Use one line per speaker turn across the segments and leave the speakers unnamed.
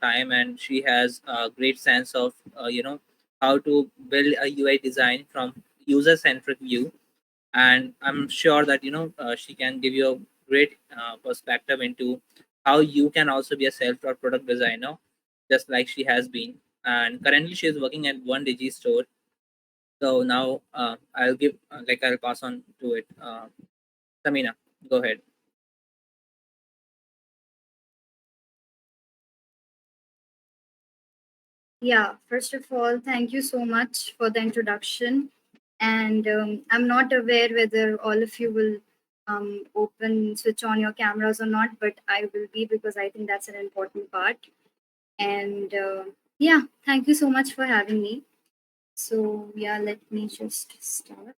time, and she has a great sense of how to build a UI design from user centric view. And I'm sure that she can give you a great perspective into how you can also be a self-taught product designer, just like she has been. And currently she is working at one digi store. So now I'll pass on to it. Sameena, go ahead.
Yeah, first of all, thank you so much for the introduction. And I'm not aware whether all of you will switch on your cameras or not, but I will be, because I think that's an important part. And yeah, thank you so much for having me. So, yeah, let me just start.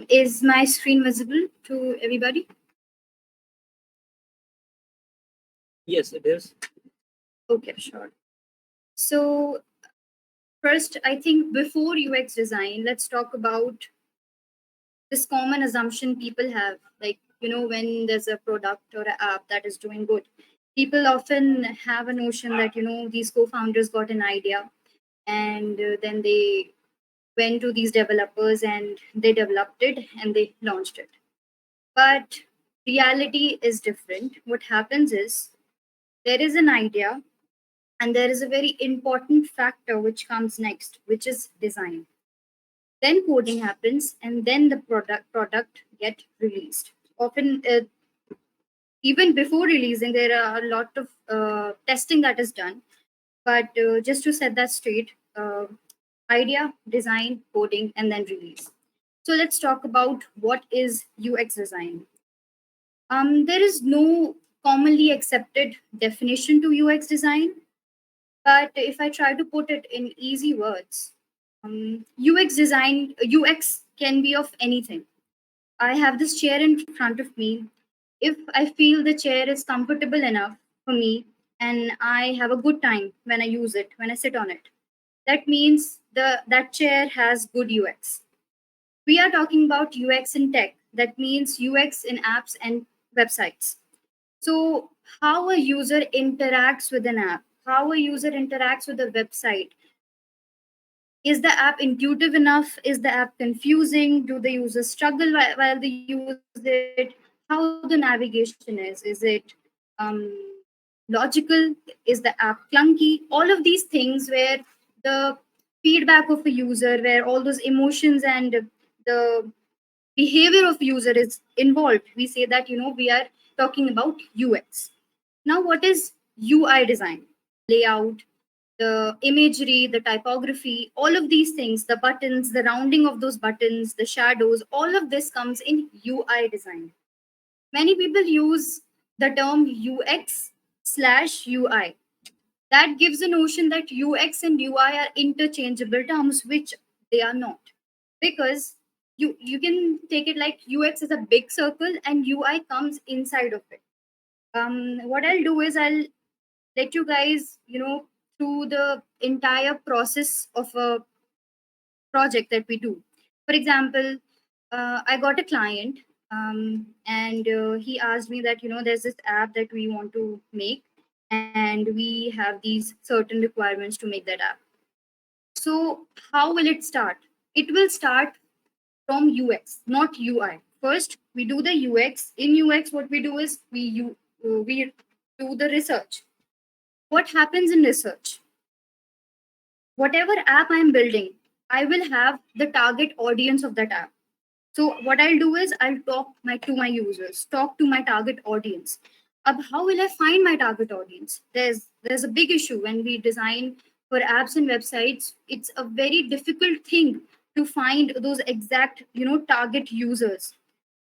Is my screen visible to everybody?
Yes, it is.
Okay, sure. So, first, I think before UX design, let's talk about this common assumption people have. Like, when there's a product or an app that is doing good, people often have a notion that, these co founders got an idea, and then they went to these developers and they developed it and they launched it. But reality is different. What happens is there is an idea, and there is a very important factor which comes next, which is design. Then coding happens, and then the product get released. Often, even before releasing, there are a lot of testing that is done. But just to set that straight, idea, design, coding, and then release. So let's talk about what is UX design. There is no commonly accepted definition to UX design, but if I try to put it in easy words, UX can be of anything. I have this chair in front of me. If I feel the chair is comfortable enough for me and I have a good time when I use it, when I sit on it, that means that chair has good UX. We are talking about UX in tech. That means UX in apps and websites. So, how a user interacts with an app, how a user interacts with a website. Is the app intuitive enough? Is the app confusing? Do the users struggle while they use it? How the navigation is? Is it logical? Is the app clunky? All of these things where the feedback of a user, where all those emotions and the behavior of user is involved, we say that we are talking about UX. Now, what is UI design? Layout, the imagery, the typography, all of these things, the buttons, the rounding of those buttons, the shadows, all of this comes in UI design. Many people use the term UX/UI. That gives a notion that UX and UI are interchangeable terms, which they are not. Because you can take it like UX is a big circle and UI comes inside of it. What I'll do is I'll let you guys, through the entire process of a project that we do. For example, I got a client, and he asked me that, there's this app that we want to make, and we have these certain requirements to make that app. So, how will it start? It will start from UX, not UI. First, we do the UX. In UX, what we do is we do the research. What happens in research? Whatever app I'm building, I will have the target audience of that app. So what I'll do is I'll talk to my users, talk to my target audience. How will I find my target audience? There's a big issue when we design for apps and websites. It's a very difficult thing to find those exact target users.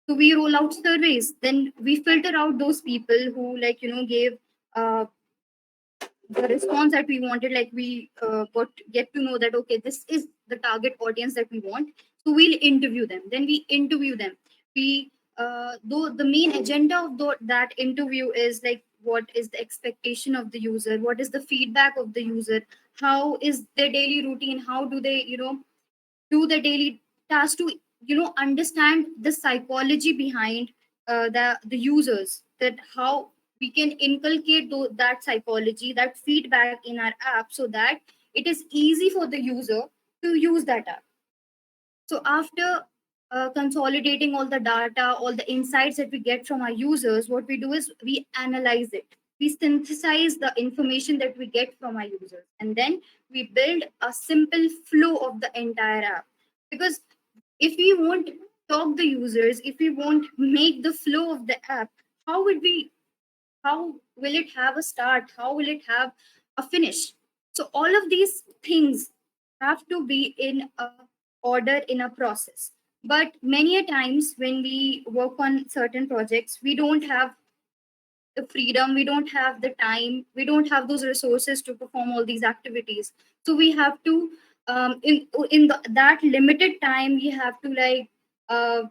So we roll out surveys, then we filter out those people who gave uh, the response that we wanted. Like we got get to know that okay, this is the target audience that we want, so we'll interview them. Then we interview them. We though the main agenda of that interview is like what is the expectation of the user, what is the feedback of the user, how is their daily routine, how do they, do the daily task to, understand the psychology behind the users, that how we can inculcate that psychology, that feedback in our app, so that it is easy for the user to use that app. So after consolidating all the data, all the insights that we get from our users, what we do is we analyze it. We synthesize the information that we get from our users, and then we build a simple flow of the entire app. Because if we won't talk the users, if we won't make the flow of the app, how would we? How will it have a start? How will it have a finish? So all of these things have to be in a order, in a process. But many a times when we work on certain projects, we don't have the freedom, we don't have the time, we don't have those resources to perform all these activities. So we have to, that limited time, we have to like uh,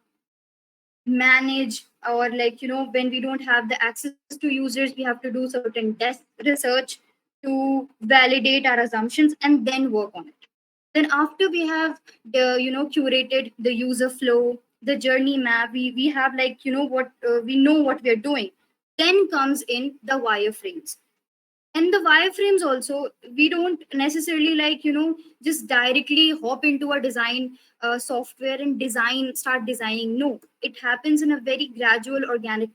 manage, or like, when we don't have the access to users, we have to do certain desk research to validate our assumptions and then work on it. Then after we have the, curated the user flow, the journey map, we have like, what we know what we are doing, then comes in the wireframes. And the wireframes also, we don't necessarily like, just directly hop into a design software and start designing. No, it happens in a very gradual, organic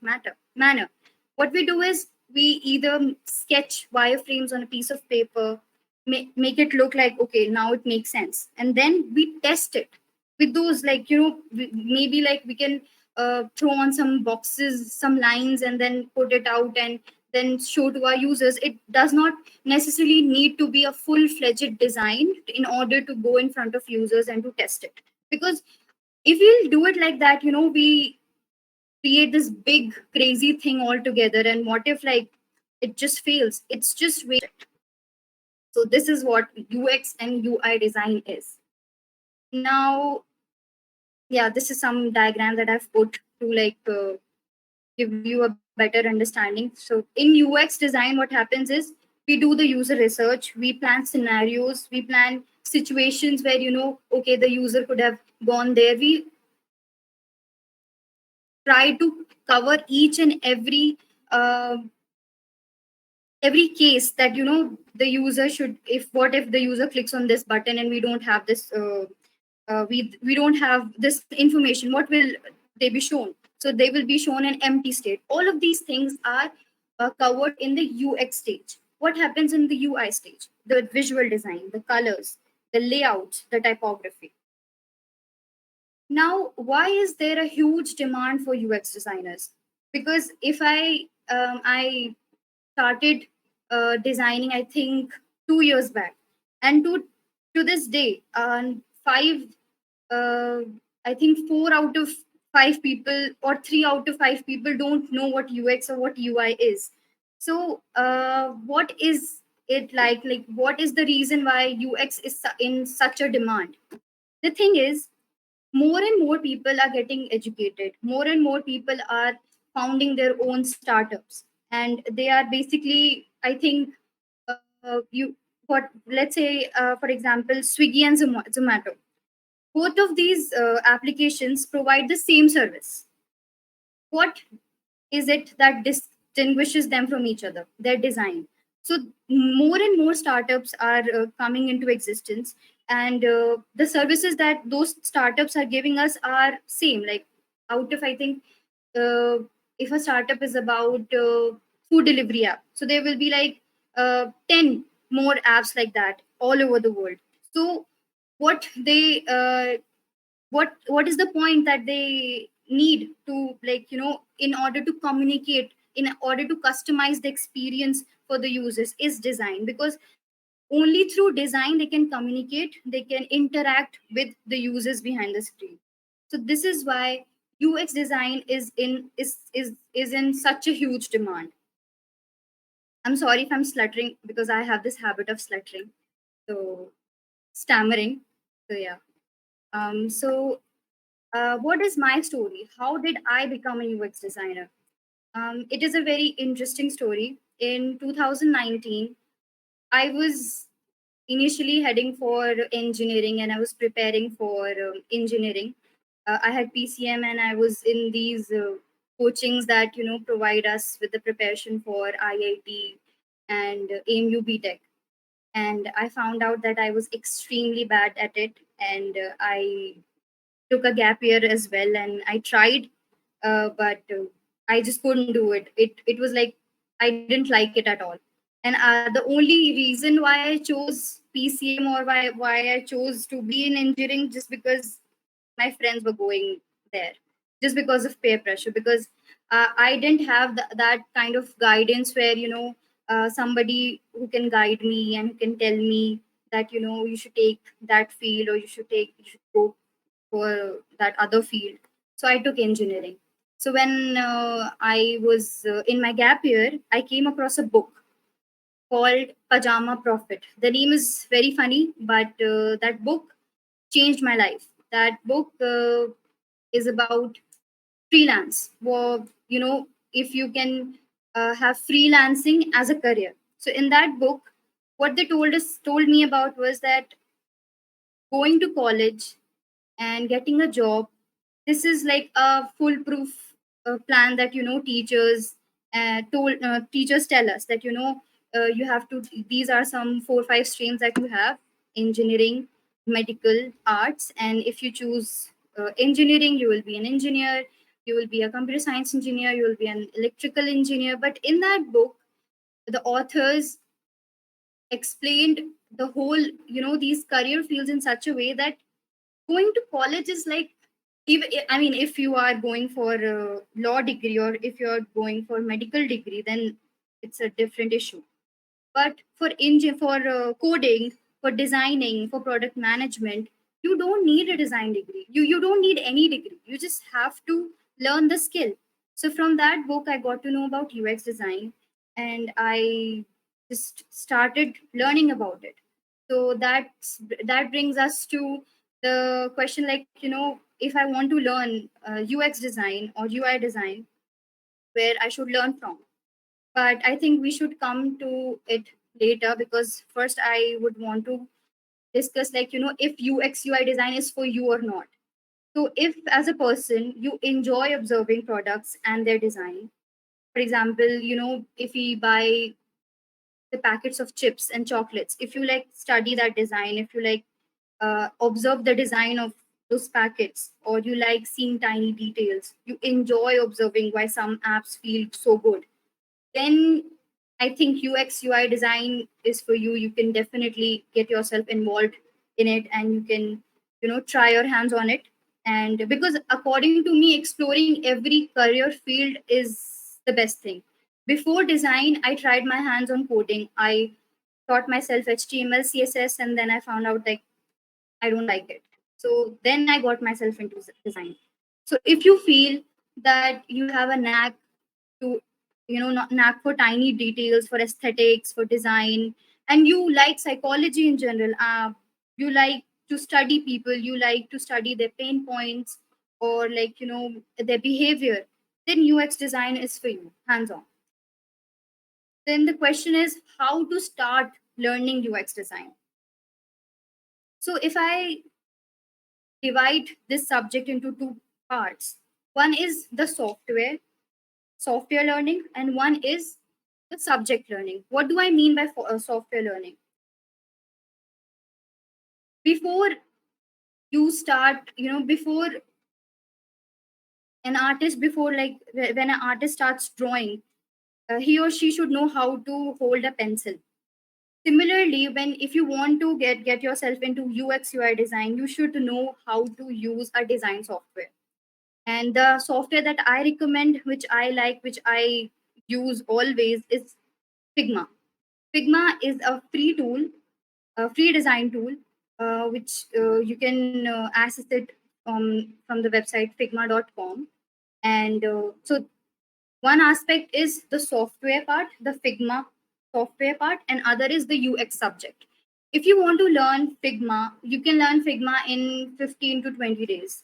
manner. What we do is we either sketch wireframes on a piece of paper, make it look like, okay, now it makes sense, and then we test it with those, like, maybe like we can throw on some boxes, some lines, and then put it out and then show to our users. It does not necessarily need to be a full-fledged design in order to go in front of users and to test it. Because if we'll do it like that, we create this big crazy thing altogether. And what if like it just fails? It's just wasted. So this is what UX and UI design is. Now, yeah, this is some diagram that I've put to like give you a better understanding. So in UX design, what happens is we do the user research, we plan scenarios, we plan situations where, okay, the user could have gone there. We try to cover each and uh, every case that, the user should, if what if the user clicks on this button and we don't have this we don't have this information, what will they be shown? So they will be shown an empty state. All of these things are covered in the UX stage. What happens in the UI stage? The visual design, the colors, the layout, the typography. Now, why is there a huge demand for UX designers? Because if I started designing, I think 2 years back, and to this day, five, uh, I think 4 out of 5 people or 3 out of 5 people don't know what UX or what UI is. So, what is it like? Like, what is the reason why UX is in such a demand? The thing is, more and more people are getting educated, more and more people are founding their own startups, and they are basically, I think, you what let's say, for example, Swiggy and Zomato, both of these applications provide the same service. What is it that distinguishes them from each other? Their design. So more and more startups are coming into existence, and the services that those startups are giving us are same. Like, out of, I think, uh, if a startup is about food delivery app, so there will be like 10 more apps like that all over the world. So what they what is the point that they need to, like, in order to communicate, in order to customize the experience for the users, is design. Because only through design they can communicate, they can interact with the users behind the screen. So this is why UX design is in such a huge demand. I'm sorry if I'm sluttering, because I have this habit of sluttering, so stammering. So yeah. So what is my story? How did I become a UX designer? It is a very interesting story. In 2019, I was initially heading for engineering, and I was preparing for engineering. I had PCM, and I was in these coachings that provide us with the preparation for IIT and AMU BTech. And I found out that I was extremely bad at it, and I took a gap year as well, and I tried, but I just couldn't do it. It was like I didn't like it at all. And the only reason why I chose PCM, or why I chose to be in engineering, just because my friends were going there, just because of peer pressure. Because I didn't have that kind of guidance where somebody who can guide me and who can tell me that you should take that field, or you should go for that other field. So I took engineering. So when I was in my gap year, I came across a book called Pajama Profit. The name is very funny, but that book changed my life. That book is about freelance. Well, if you can have freelancing as a career. So in that book, what they told me about was that going to college and getting a job, this is like a foolproof plan that teachers tell us that you have to, these are some 4 or 5 streams that you have: engineering, medical, arts. And if you choose engineering, you will be an engineer, you will be a computer science engineer, you will be an electrical engineer. But in that book, the authors explained the whole, these career fields in such a way that going to college is like, even, I mean, if you are going for a law degree, or if you're going for medical degree, then it's a different issue. But for coding, for designing, for product management, you don't need a design degree. You don't need any degree. You just have to learn the skill. So from that book, I got to know about UX design, and I just started learning about it. So that brings us to the question, like, if I want to learn UX design or UI design, where I should learn from. But I think we should come to it later, because first I would want to discuss, like, if UX UI design is for you or not. So if, as a person, you enjoy observing products and their design, for example, if we buy the packets of chips and chocolates, if you like study that design, if you like observe the design of those packets, or you like seeing tiny details, you enjoy observing why some apps feel so good, then I think UX UI design is for you. You can definitely get yourself involved in it, and you can, try your hands on it. And because according to me, exploring every career field is the best thing. Before design, I tried my hands on coding. I taught myself HTML, CSS, and then I found out, like, I don't like it. So then I got myself into design. So if you feel that you have a knack to, not knack for tiny details, for aesthetics, for design, and you like psychology in general, you like to study people, you like to study their pain points, or like, their behavior, then UX design is for you, hands on. Then the question is how to start learning UX design. So if I divide this subject into two parts, one is the software learning, and one is the subject learning. What do I mean by software learning? Before you start, before an artist, before, like, when an artist starts drawing, he or she should know how to hold a pencil. Similarly, when if you want to get yourself into UX UI design, you should know how to use a design software. And the software that I recommend, which I like, which I use always, is Figma. Figma is a free tool, a free design tool, which you can access it from the website figma.com. And so one aspect is the software part, the Figma software part, and other is the UX subject. If you want to learn Figma, you can learn Figma in 15 to 20 days.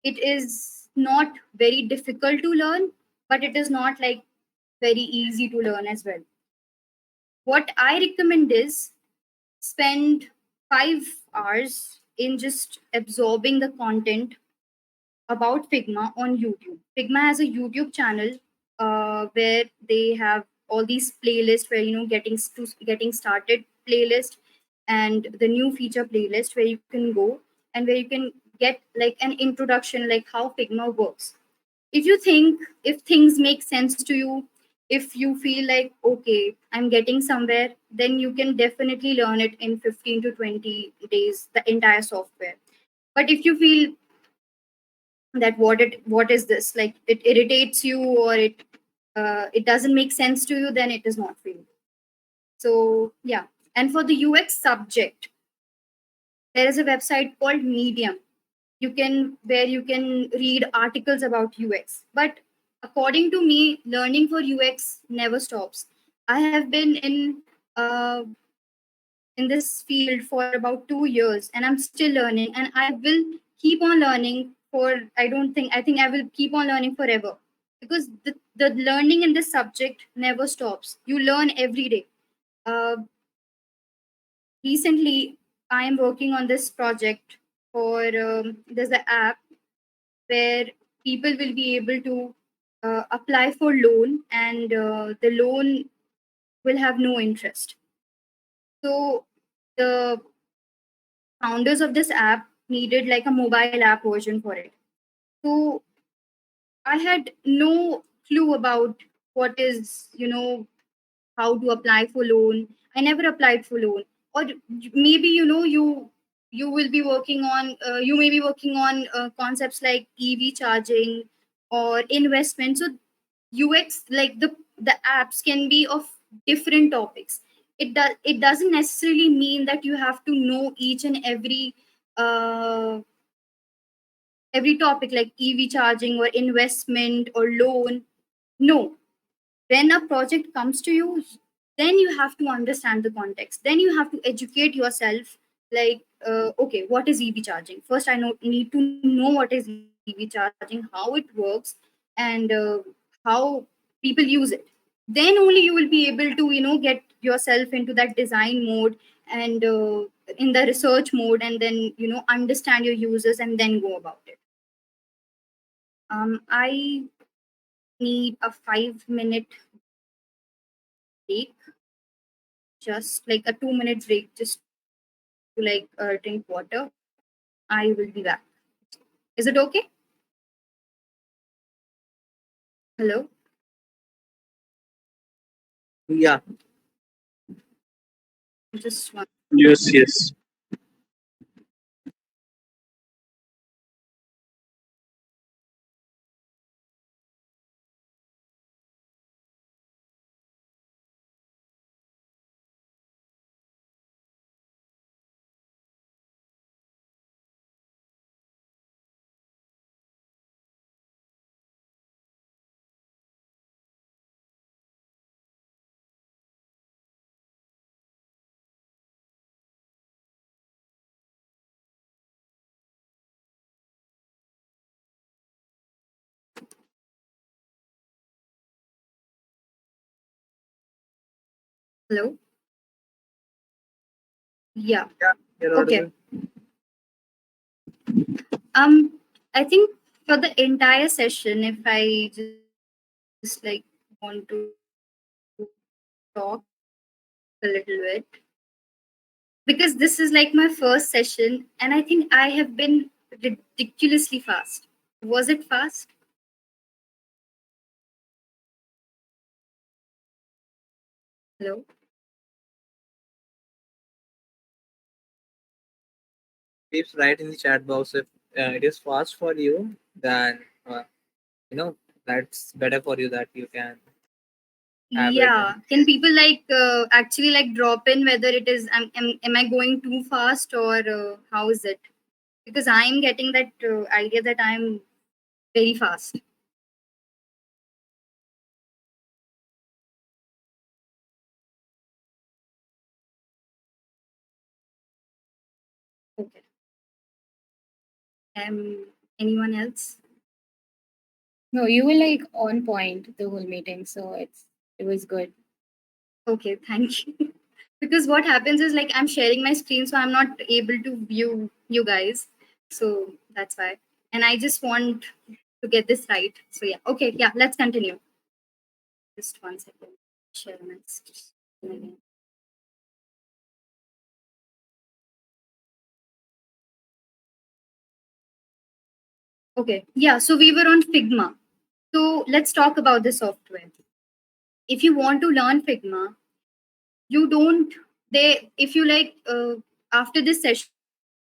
It is not very difficult to learn, but it is not like very easy to learn as well. What I recommend is spend 5 hours in just absorbing the content about Figma on YouTube. Figma has a YouTube channel where they have all these playlists where getting started playlist and the new feature playlist where you can go and where you can get like an introduction like how Figma works. If things make sense to you, if you feel like okay, I'm getting somewhere, then you can definitely learn it in 15 to 20 days, the entire software. But if you feel that what is this, like it irritates you or it doesn't make sense to you, then it is not for you. So yeah. And for the UX subject, there is a website called Medium. You can where you can read articles about UX. But according to me, learning for UX never stops. I have been uh, in this field for about 2 years, and I'm still learning, and I will keep on learning for, I think I will keep on learning forever, because the learning in this subject never stops. You learn every day. uh, Recently I am working on this project for there's an app where people will be able to apply for loan, and the loan will have no interest. So the founders of this app needed like a mobile app version for it. So I had no clue about what is, how to apply for loan. I never applied for loan. Or maybe, you will be working on, you may be working on concepts like EV charging or investment. So UX, like the apps can be of different topics. It doesn't necessarily mean that you have to know each and uh, every topic like EV charging or investment or loan. No, when a project comes to you, then you have to understand the context. Then you have to educate yourself. Like, okay, what is EV charging? First, need to know what is EV charging, how it works, and how people use it. Then only you will be able to, get yourself into that design mode and in the research mode, and then understand your users and then go about it. I need a 5 minute break, just like a 2 minute break, just to like drink water. I will be back. Is it okay? Hello?
Yeah.
Just one.
Yes, yes.
Hello? Yeah.
Yeah, you're
Okay.
audible.
I think for the entire session, if I just like want to talk a little bit, because this is like my first session, and I think I have been ridiculously fast. Was it fast? Hello?
Please write in the chat box if it is fast for you, then you know that's better for you that you can have it. And
Yeah. Can people like actually like drop in whether it is am I going too fast or how is it? Because I'm getting that idea that I'm very fast. Okay. Anyone else?
No, you were like on point the whole meeting, so it was good.
Okay, thank you. because what happens is like I'm sharing my screen, so I'm not able to view you guys. So that's why. And I just want to get this right. So yeah, okay, yeah, let's continue. Just 1 second. Share my screen again. Okay, yeah, so we were on Figma. So let's talk about the software. If you want to learn Figma, you don't they if you like after this session,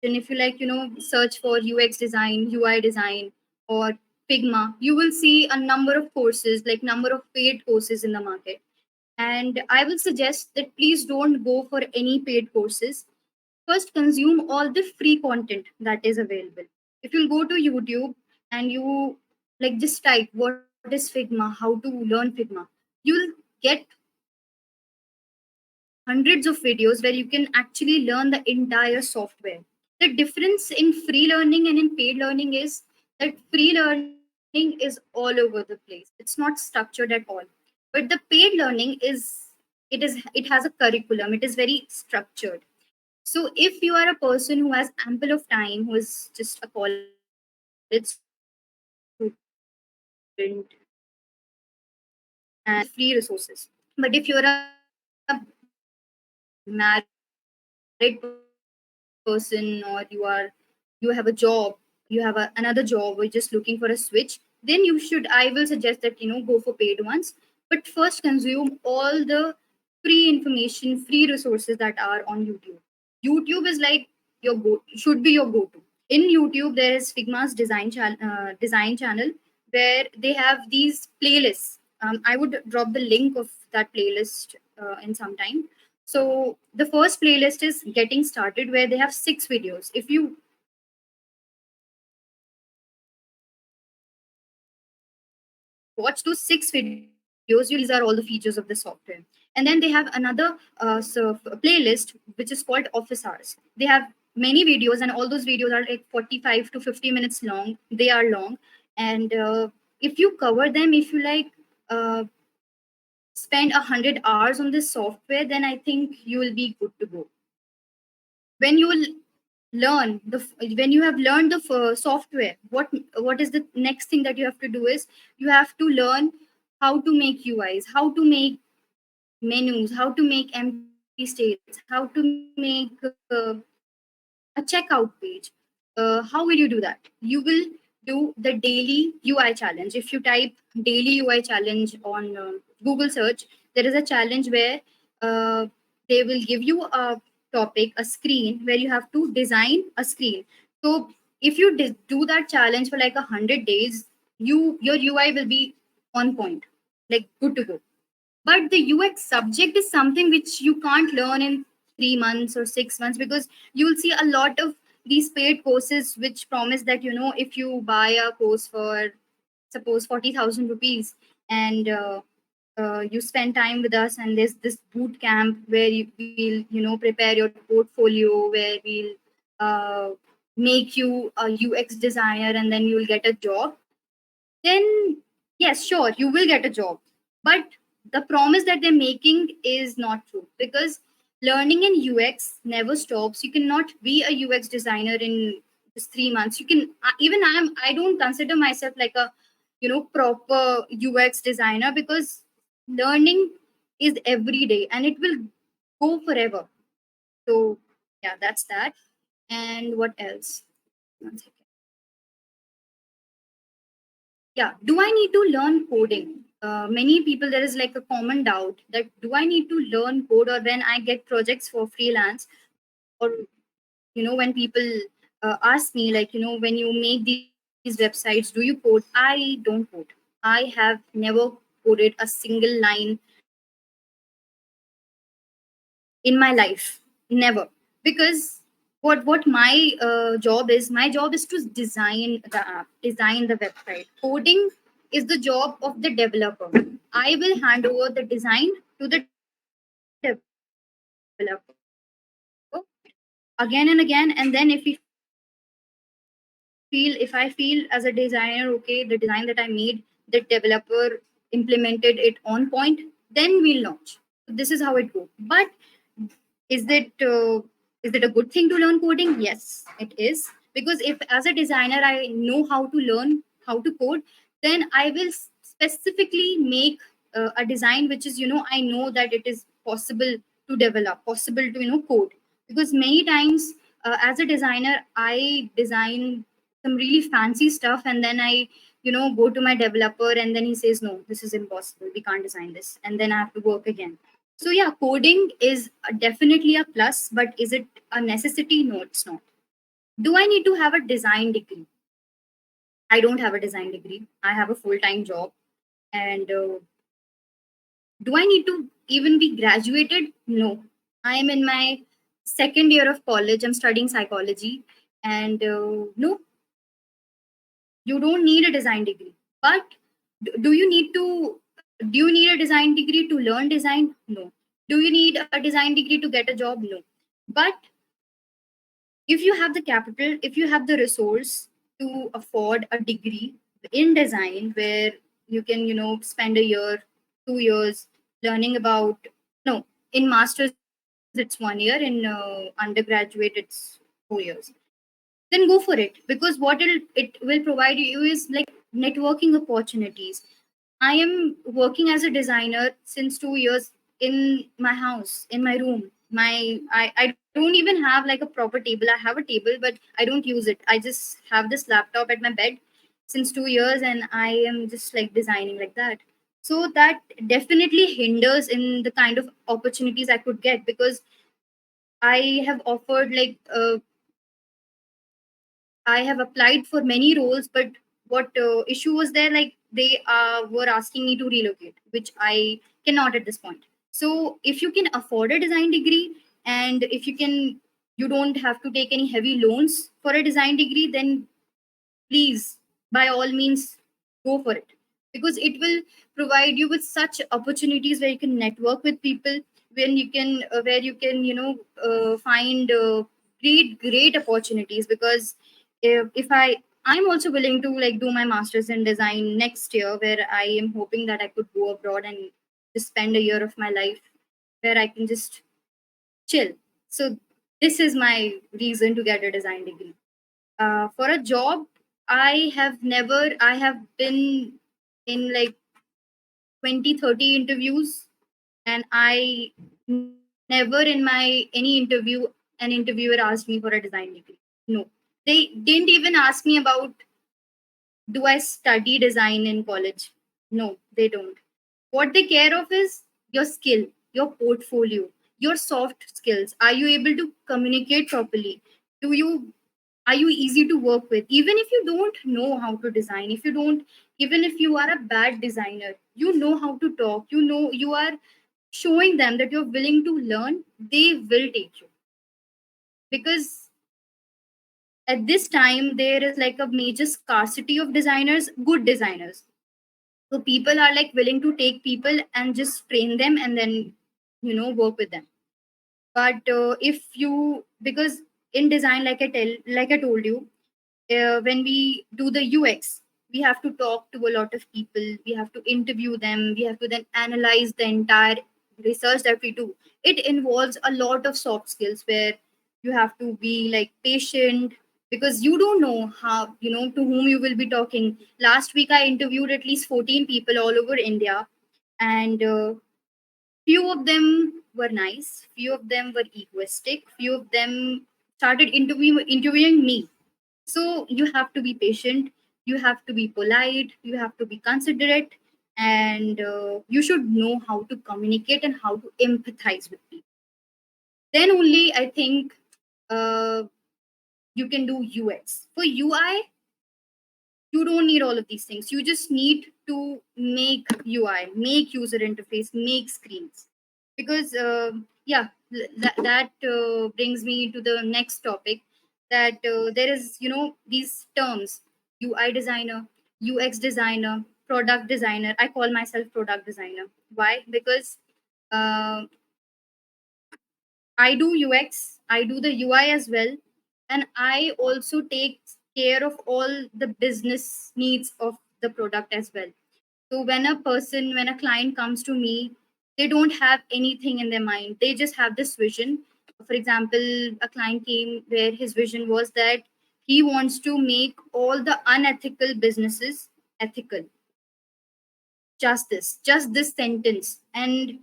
if you like search for UX design, UI design, or Figma, you will see a number of courses, like number of paid courses in the market. And I will suggest that please don't go for any paid courses. First, consume all the free content that is available. If you'll go to YouTube and you like just type what is Figma, how to learn Figma, you'll get hundreds of videos where you can actually learn the entire software. The difference in free learning and in paid learning is that free learning is all over the place. It's not structured at all. But the paid learning it has a curriculum. It is very structured. So if you are a person who has ample of time, who is just a college student, and you can access free resources. But if you're a married person, or you have a job, you have another job, or you're just looking for a switch, then I will suggest that go for paid ones. But first consume all the free information, free resources that are on YouTube. YouTube is like should be your go-to. In YouTube, there is Figma's design channel, where they have these playlists. I would drop the link of that playlist in some time. So the first playlist is getting started, where they have 6 videos. If you watch those 6 videos, you'll see that these are all the features of the software. And then they have another playlist which is called Office Hours. They have many videos, and all those videos are like 45 to 50 minutes long. They are long, and if you cover them, if you like spend 100 hours on this software, then I think you will be good to go. When you will learn the when you have learned the software, what is the next thing that you have to do is you have to learn how to make UIs, how to make menus, how to make empty states, how to make a checkout page. How will you do that? You will do the daily UI challenge. If you type daily UI challenge on Google search, there is a challenge where uh, they will give you a topic, a screen, where you have to design a screen. So if you do that challenge for like 100 days, your UI will be on point, like good to go. But the UX subject is something which you can't learn in 3 months or 6 months, because you'll see a lot of these paid courses which promise that if you buy a course for suppose 40,000 rupees, and you spend time with us, and there's this boot camp where we'll prepare your portfolio, where we'll uh, make you a UX designer, and then you'll get a job. Then yes, sure, you will get a job. But the promise that they're making is not true, because learning in UX never stops. You cannot be a UX designer in just 3 months. You can even I don't consider myself like a proper UX designer, because learning is every day and it will go forever. So yeah, that's that. And what else? One second. Yeah, do I need to learn coding? Many people, there is like a common doubt that do I need to learn code, or when I get projects for freelance, or when people ask me like when you make these websites, do you code? I don't code. I have never coded a single line in my life, never. Because what my job is to design the app, design the website. Coding is the job of the developer. I will hand over the design to the developer, again and again. And then if I feel as a designer, okay, the design that I made, the developer implemented it on point, then we'll launch. So this is how it goes. But Is it uh, is it a good thing to learn coding? Yes, it is, because if as a designer I know how to learn how to code, then I will specifically make a design which is, I know that it is possible to develop, possible to code. Because many times, as a designer, I design some really fancy stuff, and then I go to my developer, and then he says, no, this is impossible, we can't design this, and then I have to work again. So yeah, coding is definitely a plus, but is it a necessity? No, it's not. Do I need to have a design degree? I don't have a design degree. I have a full-time job, and do I need to even be graduated? No, I am in my second year of college. I'm studying psychology, and no, you don't need a design degree. But do you need to? Do you need a design degree to learn design? No. Do you need a design degree to get a job? No. But if you have the capital, if you have the resource to afford a degree in design, where you can spend a year, 2 years learning about, no, in masters it's 1 year, in undergraduate it's 4 years, then go for it. Because what it will provide you is like networking opportunities. I am working as a designer since 2 years in my house, in my room. I don't even have like a proper table. I have a table, but I don't use it. I just have this laptop at my bed since 2 years, and I am just like designing like that. So that definitely hinders in the kind of opportunities I could get, because I have offered like I have applied for many roles, but what issue was there? Like they were asking me to relocate, which I cannot at this point. So if you can afford a design degree, and if you don't have to take any heavy loans for a design degree, then please, by all means, go for it, because it will provide you with such opportunities where you can network with people, when you can where you can find great opportunities. Because I'm also willing to like do my masters in design next year, where I am hoping that I could go abroad and just spend a year of my life where I can just chill. So this is my reason to get a design degree. For a job, I have been in like 20, 30 interviews, and I never in my any interview, an interviewer asked me for a design degree. No. They didn't even ask me about, do I study design in college? No, they don't. What they care of is your skill, your portfolio, your soft skills. Are you able to communicate properly? Do you Are you easy to work with? Even if you don't know how to design, if you don't, even if you are a bad designer, you know how to talk, you are showing them that you're willing to learn, they will take you. Because at this time there is like a major scarcity of designers, good designers. So people are like willing to take people and just train them, and then work with them. But if you because in design, like I told you, when we do the UX, we have to talk to a lot of people, we have to interview them, we have to then analyze the entire research that we do. It involves a lot of soft skills, where you have to be like patient, because you don't know how, to whom you will be talking. Last week I interviewed at least 14 people all over India, and few of them were nice, few of them were egoistic, few of them started interviewing me. So you have to be patient, you have to be polite, you have to be considerate, and you should know how to communicate and how to empathize with people. Then only I think uh, you can do UX. For UI, you don't need all of these things. You just need to make UI, make user interface, make screens. Because yeah, that brings me to the next topic, that there is these terms: UI designer, UX designer, product designer. I call myself product designer. Why? Because uh, I do UX, I do the UI as well, and I also take care of all the business needs of the product as well. So when a client comes to me, they don't have anything in their mind. They just have this vision. For example, a client came where his vision was that he wants to make all the unethical businesses ethical. Just this sentence. And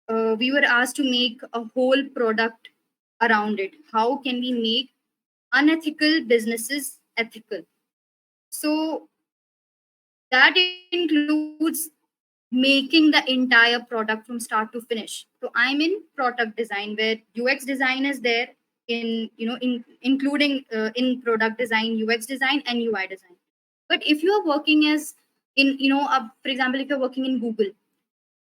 we were asked to make a whole product around it. How can we make unethical businesses ethical? So that includes making the entire product from start to finish. So I'm in product design, where UX design is there, in including in product design, UX design and UI design. But if you are working as in for example, if you're working in Google,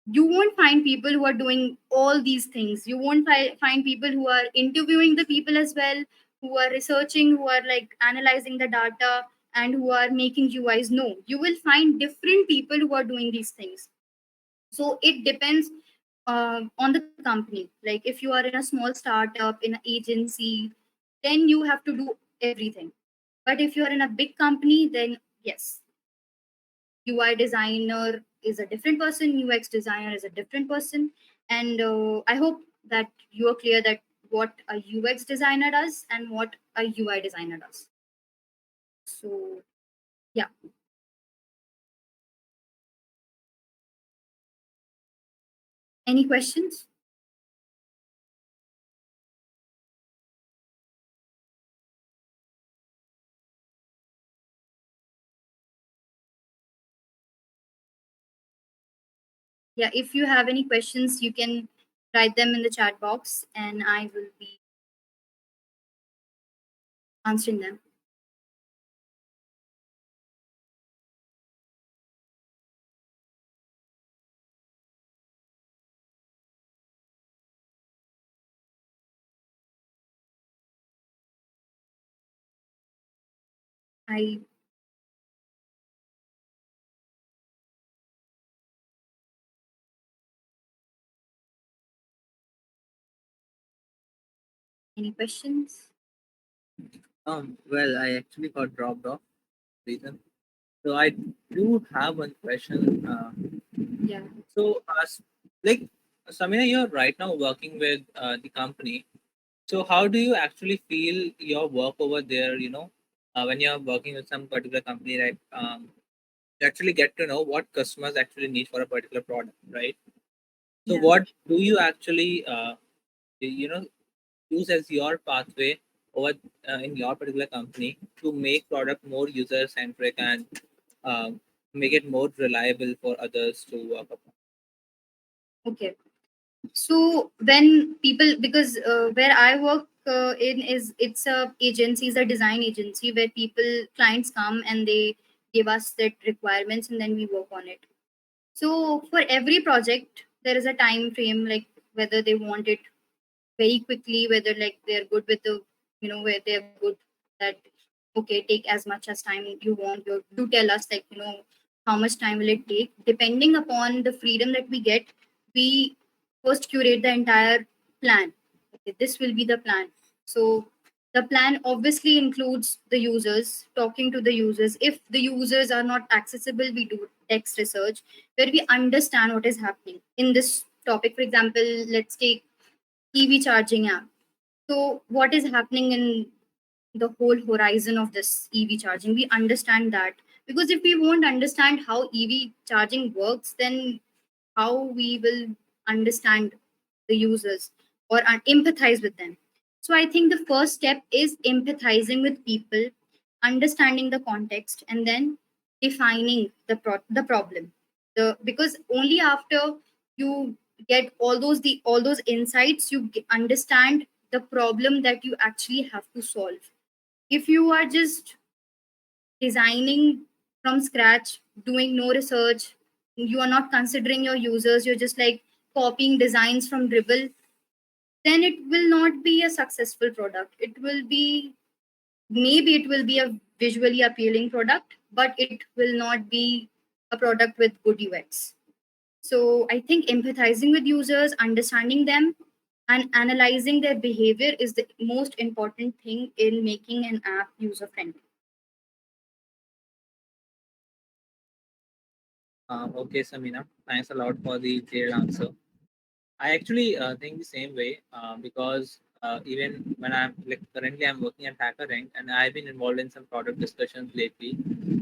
you won't find people who are doing all these things. You won't find people who are interviewing the people as well, who are researching, who are like analyzing the data, and who are making UIs. No, you will find different people who are doing these things. So it depends on the company. Like if you are in a small startup, in an agency, then you have to do everything. But if you are in a big company, then yes, UI designer is a different person, UX designer is a different person. And I hope that you are clear that what a UX designer does and what a UI designer does. So, yeah. Any questions? Yeah, if you have any questions, you can write them in the chat box and I will be answering them. I Any questions?
Well, I actually got dropped off reason. So I do have one question.
Yeah.
So, like, Samina, you're right now working with the company. So, how do you actually feel your work over there? When you're working with some particular company, right? You actually get to know what customers actually need for a particular product, right? So,
Yeah.
what do you actually, you know, use as your pathway over in your particular company to make product more user centric and make it more reliable for others to work upon?
Okay. So when people, because where I work in is, it's a agency, is a design agency where people, clients come and they give us that requirements and then we work on it. So for every project there is a time frame, like whether they want it very quickly, whether like they're good with the, where they're good that, okay, take as much as time you want. You do tell us, like, how much time will it take. Depending upon the freedom that we get, we first curate the entire plan. Okay, this will be the plan. So the plan obviously includes the users, talking to the users. If the users are not accessible, we do text research where we understand what is happening in this topic. For example, let's take EV charging app. So, what is happening in the whole horizon of this EV charging? We understand that, because if we won't understand how EV charging works, then how we will understand the users or empathize with them. So, I think the first step is empathizing with people, understanding the context, and then defining the problem. Because only after you get all those insights, you understand the problem that you actually have to solve. If you are just designing from scratch, doing no research, you are not considering your users, you're just like copying designs from dribble, then it will not be a successful product. It will be, maybe it will be a visually appealing product, but it will not be a product with good UX. So I think empathizing with users, understanding them, and analyzing their behavior is the most important thing in making an app user friendly.
Okay, Samina, thanks a lot for the detailed answer. I actually think the same way because even when I'm like currently I'm working at HackerRank and I've been involved in some product discussions lately.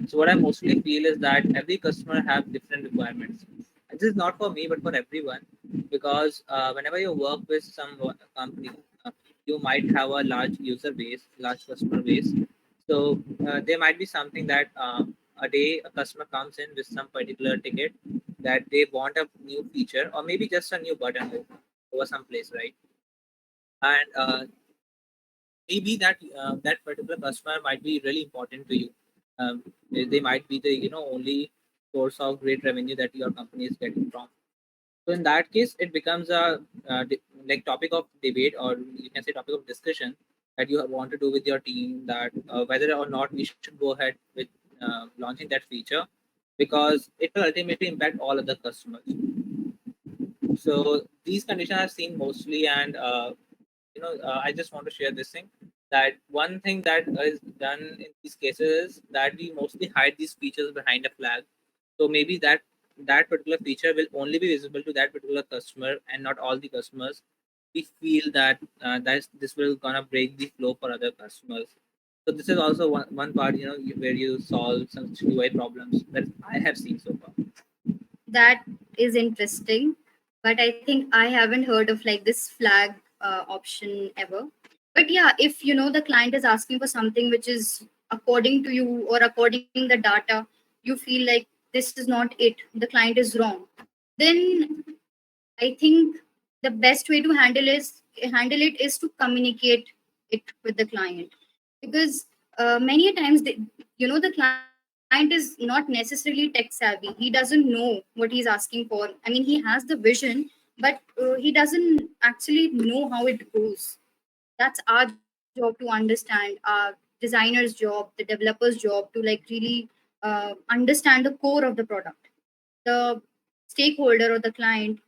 So what I mostly feel is that every customer have different requirements. And this is not for me but for everyone, because whenever you work with some company, uh, you might have a large user base, large customer base. So there might be something that a day a customer comes in with some particular ticket that they want a new feature or maybe just a new button over some place, right? And maybe that particular customer might be really important to you. They might be the only source of great revenue that your company is getting from. So in that case, it becomes a like topic of debate, or you can say topic of discussion that you want to do with your team, that whether or not we should go ahead with launching that feature, because it will ultimately impact all other customers. So these conditions I've seen mostly, and I just want to share this thing, that one thing that is done in these cases is that we mostly hide these features behind a flag. So maybe that particular feature will only be visible to that particular customer and not all the customers. We feel that this will gonna break the flow for other customers. So this is also one part, where you solve some UI problems that I have seen so far.
That is interesting, but I think I haven't heard of like this flag option ever. But yeah, if the client is asking for something which is according to you or according the data, you feel like this is not it, the client is wrong, then I think the best way to handle it is to communicate it with the client, because many a times the client is not necessarily tech savvy. He doesn't know what he's asking for. I mean, he has the vision, but he doesn't actually know how it goes. That's our job to understand, our designer's job, the developer's job, to like really understand the core of the product. The stakeholder or the client,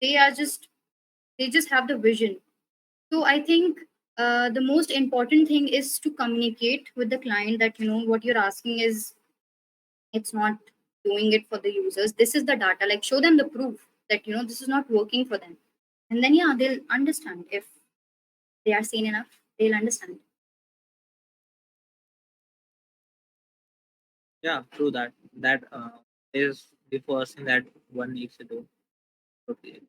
they are just they just have the vision. So I think the most important thing is to communicate with the client that what you're asking is, it's not doing it for the users. This is the data, like show them the proof that this is not working for them. And then yeah, they'll understand. If they are seen enough, they'll understand.
Yeah, true that. That is the first thing that one needs to do. Okay.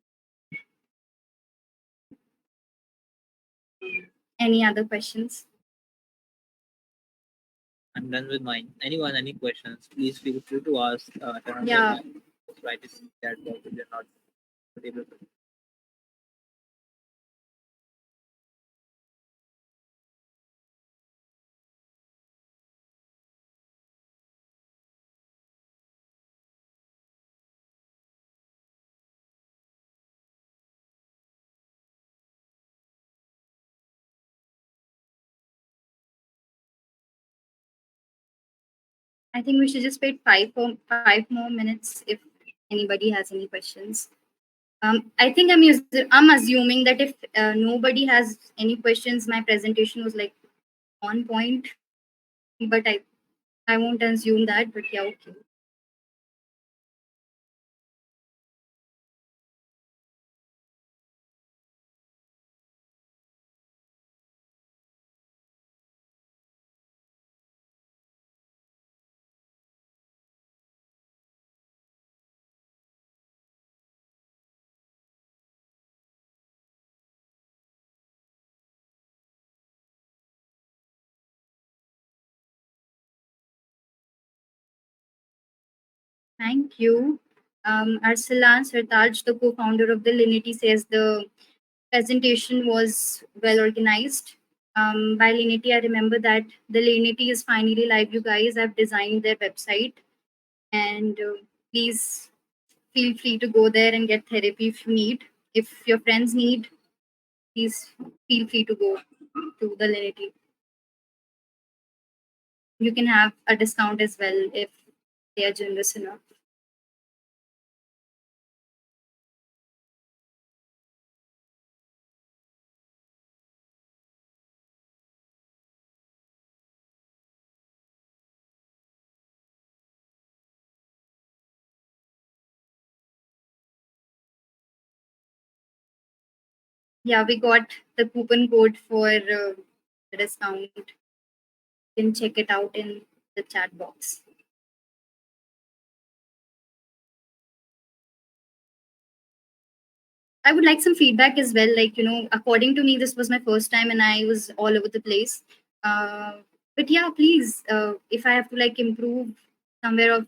Any other questions?
I'm done with mine. Anyone, any questions, please feel free to ask. Turn on your
Yeah,
mic. Just write it in the chat box if you're not able to.
I think we should just wait 5 more minutes if anybody has any questions. I think I'm assuming that if nobody has any questions, my presentation was like on point. But I won't assume that. But yeah, okay. Thank you. Arsalan Sartaj, the co-founder of the Linity, says the presentation was well organized. By Linity, I remember that the Linity is finally live. You guys, I've designed their website, and please feel free to go there and get therapy if you need. If your friends need, please feel free to go to the Linity. You can have a discount as well if they are generous enough. yeah, we got the coupon code for the discount. You can check it out in the chat box. I would like some feedback as well. Like, according to me, this was my first time and I was all over the place. But yeah, please, if I have to like improve somewhere of,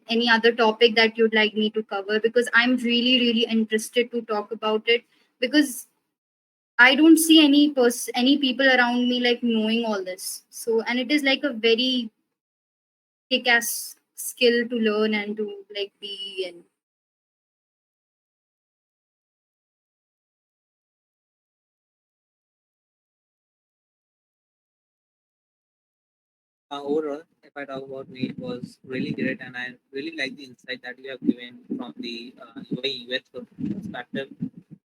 any other topic that you'd like me to cover, because I'm really, really interested to talk about it, because I don't see any people around me like knowing all this. So, and it is like a very kick-ass skill to learn and to like be in.
Overall, if I talk about me, it was really great, and I really like the insight that you have given from the UI UX perspective.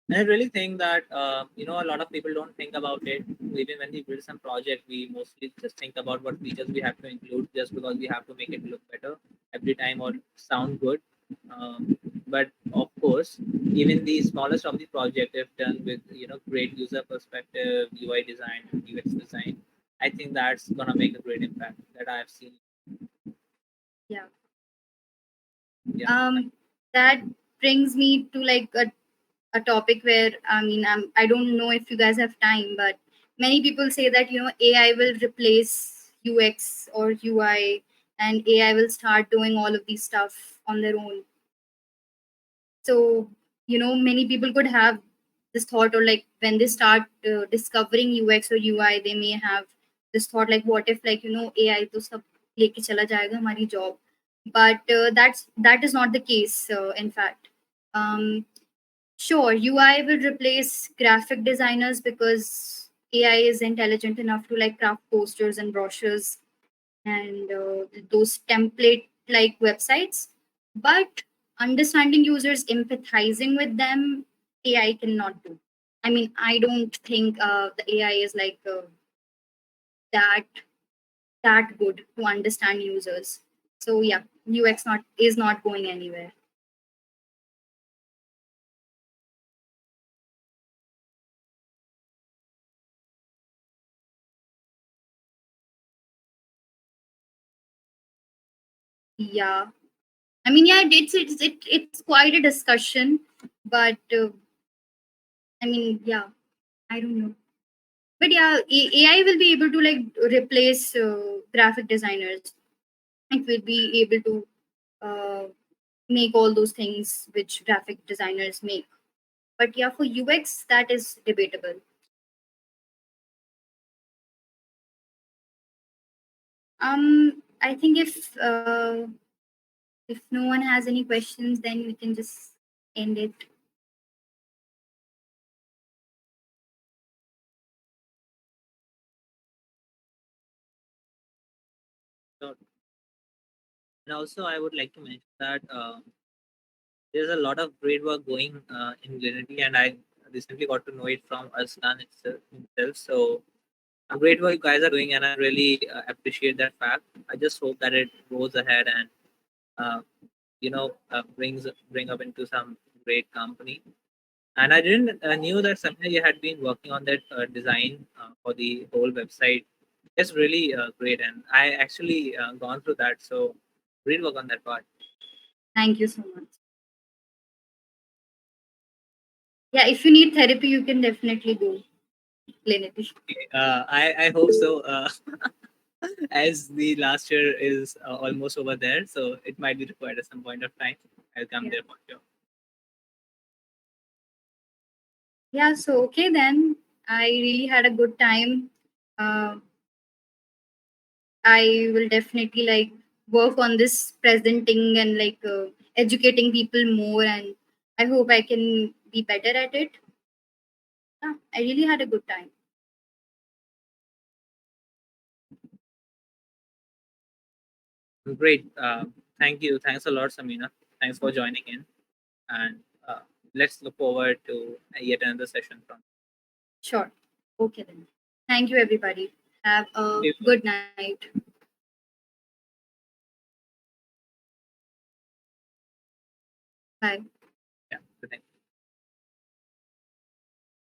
And I really think that a lot of people don't think about it. Even when we build some project, we mostly just think about what features we have to include, just because we have to make it look better every time or sound good. But of course, even the smallest of the project, if done with great user perspective, UI design, UX design, I think that's gonna make a great impact that I have seen.
Yeah.
Yeah.
That brings me to like a topic where I don't know if you guys have time, but many people say that AI will replace UX or UI, and AI will start doing all of these stuff on their own. So many people could have this thought, or like when they start discovering UX or UI, they may have this thought like, what if like AI to sab leke chala jayega hamari job. But that is not the case, in fact. Um, Sure, UI will replace graphic designers because AI is intelligent enough to like craft posters and brochures and those template like websites. But understanding users, empathizing with them, AI cannot do. I mean, I don't think the AI is like that that good to understand users. So yeah, UX not is not going anywhere. Yeah, I mean, yeah, it's quite a discussion, but I mean, yeah, I don't know, but yeah, AI will be able to like replace graphic designers. It will be able to uh, make all those things which graphic designers make. But yeah, for UX, that is debatable. I think if no one has any questions, then we can just end it.
So, and also, I would like to mention that there's a lot of great work going in Linity, and I recently got to know it from Aslan himself. So, great work you guys are doing, and I really appreciate that fact. I just hope that it goes ahead and uh, bring up into some great company. And I didn't knew that Samina you had been working on that design for the whole website. It's really great, and I actually gone through that. So great work on that part.
Thank you so much. Yeah, if you need therapy, you can definitely go clinically.
I hope so. As the last year is almost over there, so it might be required at some point of time. I'll come
Yeah.
there for sure.
Yeah, so okay then. I really had a good time. Uh, I will definitely like work on this presenting and like educating people more, and I hope I can be better at it. Yeah, I really had a good time.
Great. Thank you. Thanks a lot, Samina. Thanks for joining in, and let's look forward to yet another session from
Sure. Okay then. Thank you everybody. Have a
you.
good night. Bye.